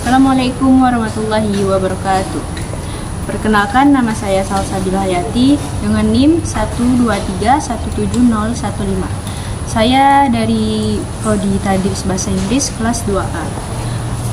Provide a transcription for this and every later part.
Assalamualaikum warahmatullahi wabarakatuh. Perkenalkan, nama saya Salsabila Hayati dengan NIM 123170115. Saya dari Prodi Tadris Bahasa Inggris kelas 2A.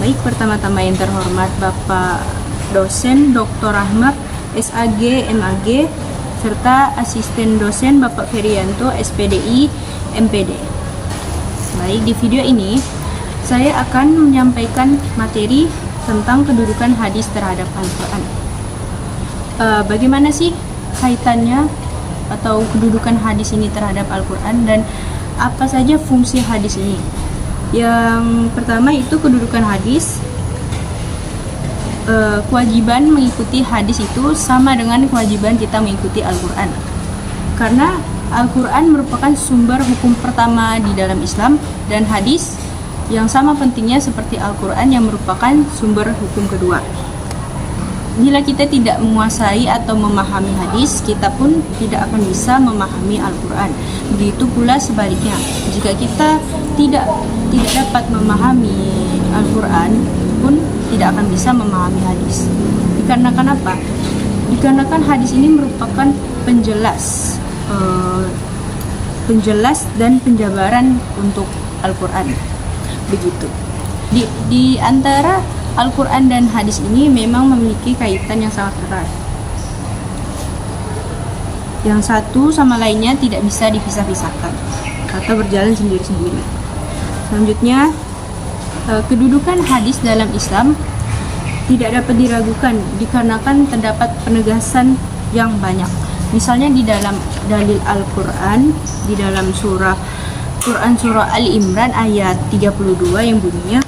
Baik, pertama-tama yang terhormat Bapak dosen Dr. Ahmad SAG MAG serta asisten dosen Bapak Ferianto SPDI MPD. Baik, di video ini saya akan menyampaikan materi tentang kedudukan hadis terhadap Al-Quran. Bagaimana sih kaitannya atau kedudukan hadis ini terhadap Al-Quran dan apa saja fungsi hadis ini? Yang pertama itu kedudukan hadis. Kewajiban mengikuti hadis itu sama dengan kewajiban kita mengikuti Al-Quran. Karena Al-Quran merupakan sumber hukum pertama di dalam Islam dan hadis yang sama pentingnya seperti Al-Quran yang merupakan sumber hukum kedua. Bila kita tidak menguasai atau memahami hadis, kita pun tidak akan bisa memahami Al-Quran. Begitu pula sebaliknya, jika kita tidak dapat memahami Al-Quran, pun tidak akan bisa memahami hadis. Dikarenakan apa? Dikarenakan hadis ini merupakan penjelas dan penjabaran untuk Al-Quran. Begitu. Di antara Al-Quran dan hadis ini memang memiliki kaitan yang sangat erat. Yang satu sama lainnya tidak bisa dipisah-pisahkan atau berjalan sendiri-sendiri. Selanjutnya, kedudukan hadis dalam Islam tidak dapat diragukan dikarenakan terdapat penegasan yang banyak. Misalnya di dalam dalil Al-Quran, di dalam surah Ali Imran ayat 32 yang bunyinya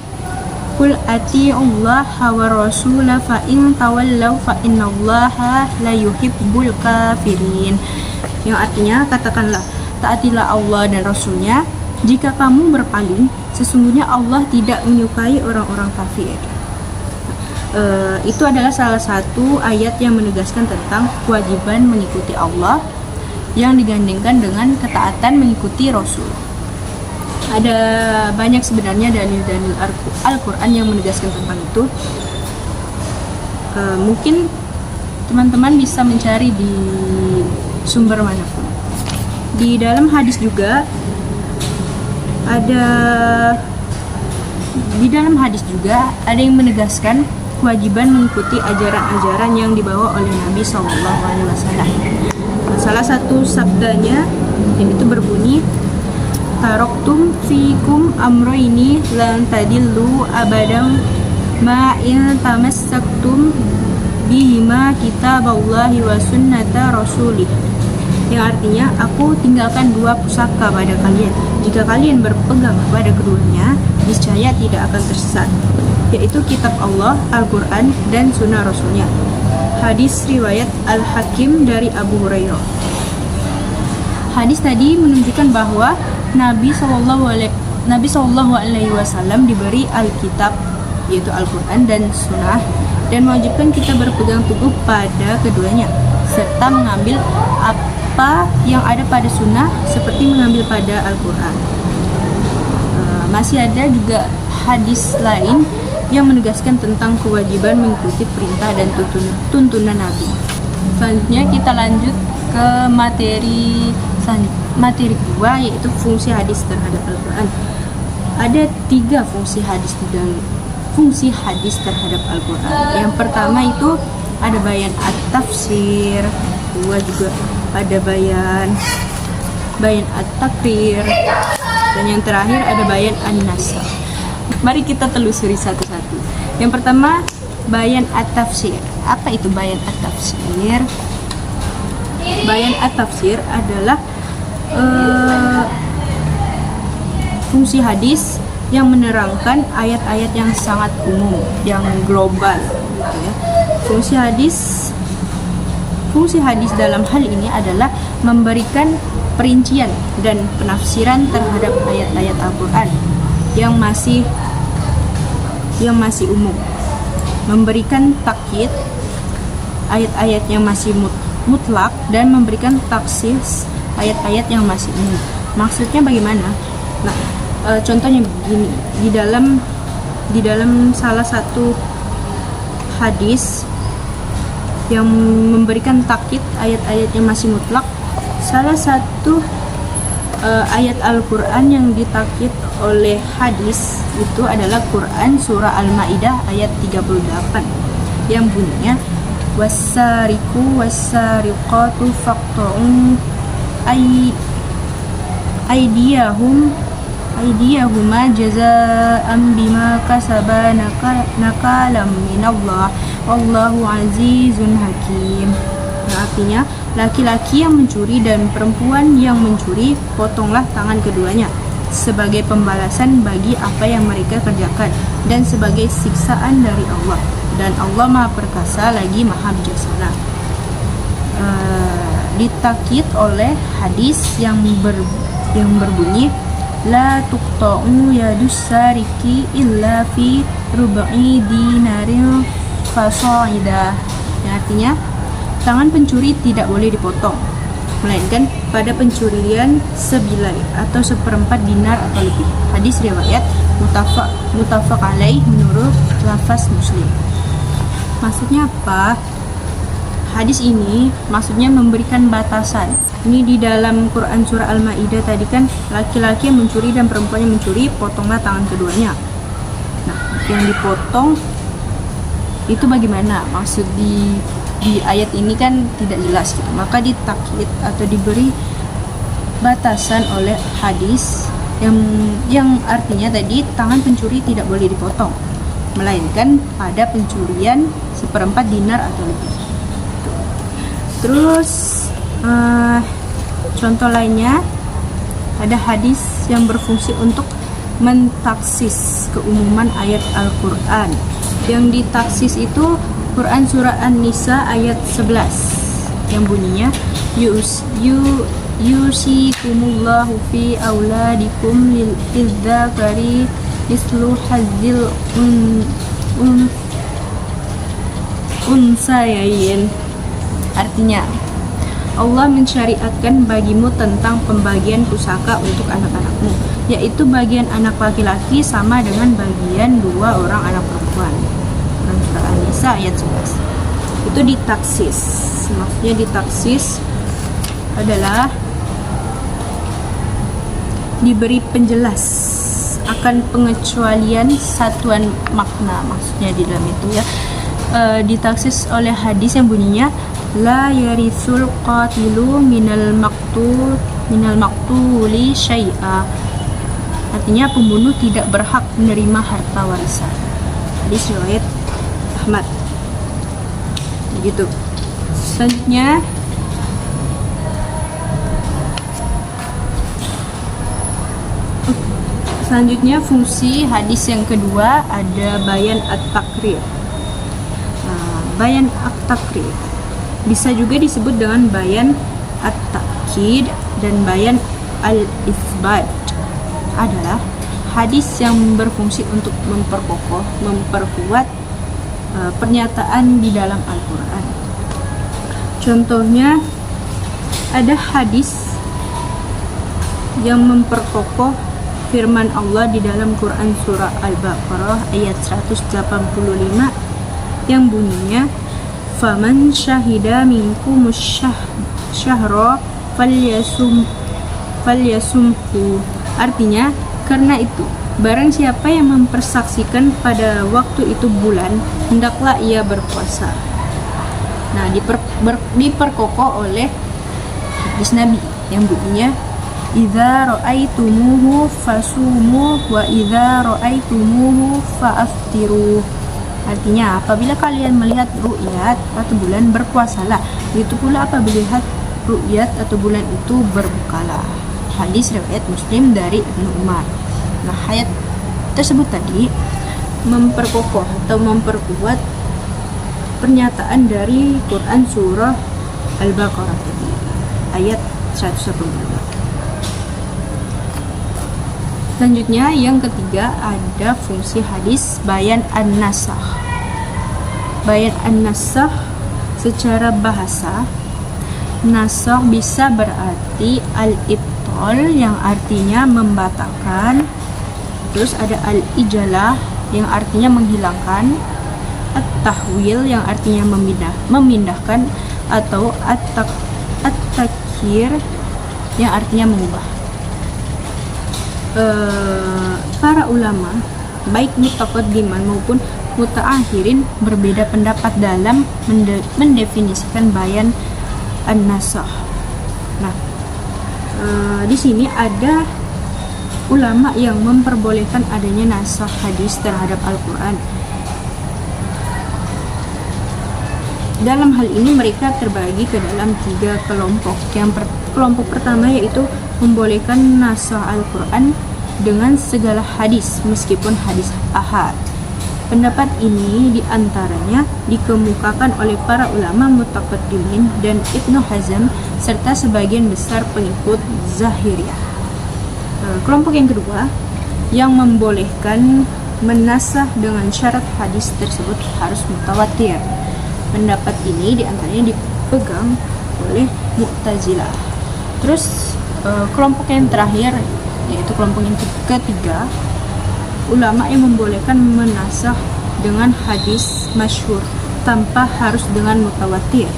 Qul ati'ullaha wa rasulah fa in tawallaw fa innallaha la yuhibbul kafirin. Yang artinya, katakanlah, taatilah Allah dan Rasulnya. Jika kamu berpaling, sesungguhnya Allah tidak menyukai orang-orang kafir. Itu adalah salah satu ayat yang menegaskan tentang kewajiban mengikuti Allah yang digandengkan dengan ketaatan mengikuti Rasul. Ada banyak sebenarnya dalil-dalil Al-Quran yang menegaskan tentang itu. Mungkin teman-teman bisa mencari di sumber manapun. Di dalam hadis juga ada yang menegaskan kewajiban mengikuti ajaran-ajaran yang dibawa oleh Nabi SAW. Salah satu sabdanya yang itu berbunyi, Taroktum fikum amroini lan tadillu abadam ma in tamassaktum bihima kitaballahi wa sunnata rasulih. Yang artinya, aku tinggalkan dua pusaka pada kalian. Jika kalian berpegang kepada keduanya, niscaya tidak akan tersesat, yaitu kitab Allah, Al-Quran, dan sunnah Rasulnya. Hadis riwayat Al-Hakim dari Abu Hurairah. Hadis tadi menunjukkan bahwa Nabi SAW diberi Alkitab, yaitu Al-Quran dan Sunnah, dan mewajibkan kita berpegang teguh pada keduanya, serta mengambil apa yang ada pada Sunnah seperti mengambil pada Al-Quran. Masih ada juga hadis lain yang menegaskan tentang kewajiban mengikuti perintah dan tuntunan Nabi. Selanjutnya kita lanjut ke materi kedua, yaitu fungsi hadis terhadap Al-Quran. Ada 3 fungsi hadis terhadap Al-Quran. Yang pertama itu ada bayan at-tafsir, kedua juga ada bayan at-takrir, dan yang terakhir ada bayan an-nasr. Mari kita telusuri satu-satu. Yang pertama, bayan at-tafsir. Apa itu bayan at-tafsir? Bayan at-tafsir adalah fungsi hadis yang menerangkan ayat-ayat yang sangat umum, yang global, gitu ya. Fungsi hadis dalam hal ini adalah memberikan perincian dan penafsiran terhadap ayat-ayat Al-Quran yang masih umum, memberikan takyid ayat-ayat yang masih mutlak, dan memberikan taksis ayat-ayat yang masih umum. Maksudnya bagaimana? Nah, contohnya begini, di dalam di dalam salah satu hadis yang memberikan takkid ayat-ayatnya masih mutlak, salah satu ayat Al-Quran yang ditakkid oleh hadis itu adalah Quran surah Al-Maidah ayat 38 yang bunyinya wassariqu wassariqatu faqta'u aydiyahuma jazaa'an bima kasaba nakalam minallah wallahu azizun hakim. Artinya laki-laki yang mencuri dan perempuan yang mencuri, potonglah tangan keduanya sebagai pembalasan bagi apa yang mereka kerjakan dan sebagai siksaan dari Allah, dan Allah Maha Perkasa lagi Maha Bijaksana. Ditakkid oleh hadis yang berbunyi la tuqta'u yadus sariki illa fi ruba'i dinarin fasaida, yang artinya tangan pencuri tidak boleh dipotong, melainkan pada pencurian sebilai atau seperempat dinar atau lebih. Hadis riwayat muttafaq alaih menurut lafaz Muslim. Maksudnya apa? Hadis ini maksudnya memberikan batasan. Ini di dalam Quran surah Al-Maidah tadi kan laki-laki yang mencuri dan perempuan yang mencuri, potonglah tangan keduanya. Nah, yang dipotong itu bagaimana? Maksud di ayat ini kan tidak jelas gitu. Maka ditakkid atau diberi batasan oleh hadis yang artinya tadi tangan pencuri tidak boleh dipotong, melainkan pada pencurian seperempat dinar atau lebih. Terus contoh lainnya ada hadis yang berfungsi untuk mentaksis keumuman ayat Al-Quran. Yang ditaksis itu Quran surah An-Nisa ayat 11 yang bunyinya yusikumullahu fi auladikum lil idzakari mislu hazzil unsayain. Artinya Allah mensyariatkan bagimu tentang pembagian pusaka untuk anak-anakmu, yaitu bagian anak laki-laki sama dengan bagian dua orang anak perempuan. Surah An-Nisa ayat 11 itu ditaksis. Maksudnya ditaksis adalah diberi penjelas akan pengecualian satuan makna, maksudnya di dalam itu ya. Ditaksis oleh hadis yang bunyinya la yarisul qatilu minal maktuli syai'a. Artinya pembunuh tidak berhak menerima harta warisan. Hadis riwayat Ahmad. Begitu. Selanjutnya fungsi hadis yang kedua ada bayan at-takrir. Bayan at-takrir bisa juga disebut dengan bayan at-takkid dan bayan al-isbat, adalah hadis yang berfungsi untuk memperkokoh, memperkuat pernyataan di dalam Al-Quran. Contohnya ada hadis yang memperkokoh firman Allah di dalam Quran surah Al-Baqarah ayat 185 yang bunyinya faman syahida minkum syahra falyasumhu. Artinya, karena itu barang siapa yang mempersaksikan pada waktu itu bulan, hendaklah ia berpuasa. Nah, diperkokoh oleh hadis Nabi yang bunyinya idza ra'aitumuhu fasumu wa idza ra'aitumuhu fa'aftiru. Artinya, apabila kalian melihat ru'yat atau bulan, berpuasalah. Begitu pula apabila melihat ru'yat atau bulan itu, berbukalah. Hadis riwayat Muslim dari Ibnu Umar. Nah, ayat tersebut tadi memperkokoh atau memperkuat pernyataan dari Quran surah Al-Baqarah tadi, ayat 182. Selanjutnya yang ketiga ada fungsi hadis bayan an-nasakh. Bayan an-nasakh secara bahasa, nasakh bisa berarti al-ibtal yang artinya membatalkan. Terus ada al-ijalah yang artinya menghilangkan, at-tahwil yang artinya memindahkan, atau at-takhir yang artinya mengubah. Para ulama baik mutaqaddiman maupun mutaakhirin berbeda pendapat dalam mendefinisikan bayan an-nasakh. Nah, di sini ada ulama yang memperbolehkan adanya nasakh hadis terhadap Al-Quran. Dalam hal ini mereka terbagi ke dalam 3 kelompok. Kelompok pertama yaitu membolehkan nasakh Al-Quran dengan segala hadis meskipun hadis ahad. Pendapat ini diantaranya dikemukakan oleh para ulama mutaqaddimin dan Ibnu Hazm serta sebagian besar pengikut Zahiriyah. Kelompok yang kedua yang membolehkan menasakh dengan syarat hadis tersebut harus mutawatir. Pendapat ini diantaranya dipegang oleh Mu'tazilah. Terus kelompok yang terakhir yaitu kelompok yang ketiga, ulama yang membolehkan menasakh dengan hadis masyhur tanpa harus dengan mutawatir.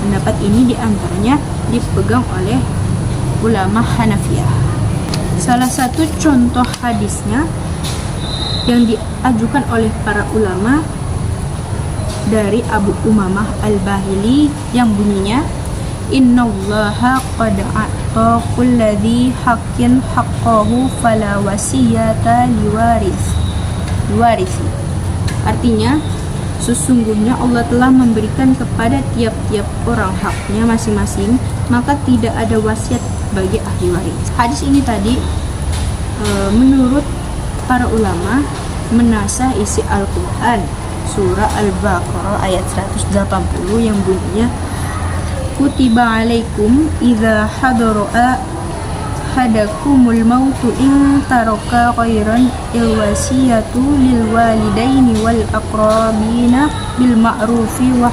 Pendapat ini diantaranya dipegang oleh ulama Hanafiyah. Salah satu contoh hadisnya yang diajukan oleh para ulama dari Abu Umamah Al-Bahili yang bunyinya, innallaha qad a'ta kulladzi haqqin haqqahu fala wasiyata liwarisi. Artinya, sesungguhnya Allah telah memberikan kepada tiap-tiap orang haknya masing-masing, maka tidak ada wasiat bagi ahli waris. Hadis ini tadi menurut para ulama menasakh isi Al-Quran surah Al-Baqarah ayat 180 yang bunyinya, kutiba alaikum idza hadara hadakumul mautu in taraka khairan ilwasiyatu lil walidaini wal aqrabina bil ma'rufi wa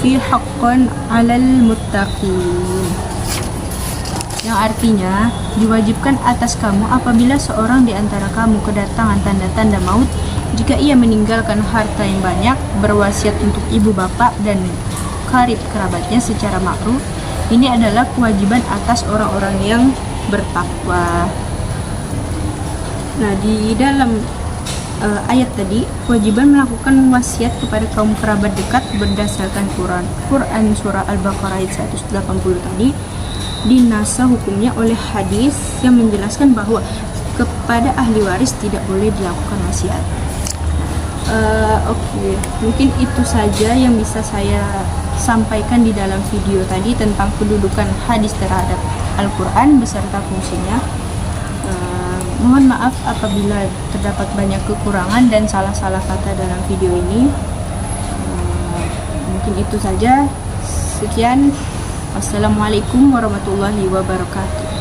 fi haqqan 'alal muttaqin. Yang artinya diwajibkan atas kamu apabila seorang di antara kamu kedatangan tanda-tanda maut, jika ia meninggalkan harta yang banyak, berwasiat untuk ibu bapak dan karib kerabatnya secara ma'ruf. Ini adalah kewajiban atas orang-orang yang bertakwa. Nah, di dalam ayat tadi, kewajiban melakukan wasiat kepada kaum kerabat dekat berdasarkan Quran surah Al-Baqarah ayat 180 tadi dinasakh hukumnya oleh hadis yang menjelaskan bahwa kepada ahli waris tidak boleh dilakukan wasiat. Oke, mungkin itu saja yang bisa saya sampaikan di dalam video tadi tentang kedudukan hadis terhadap Al-Quran beserta fungsinya. Mohon maaf apabila terdapat banyak kekurangan dan salah-salah kata dalam video ini. Mungkin itu saja. Sekian. Wassalamualaikum warahmatullahi wabarakatuh.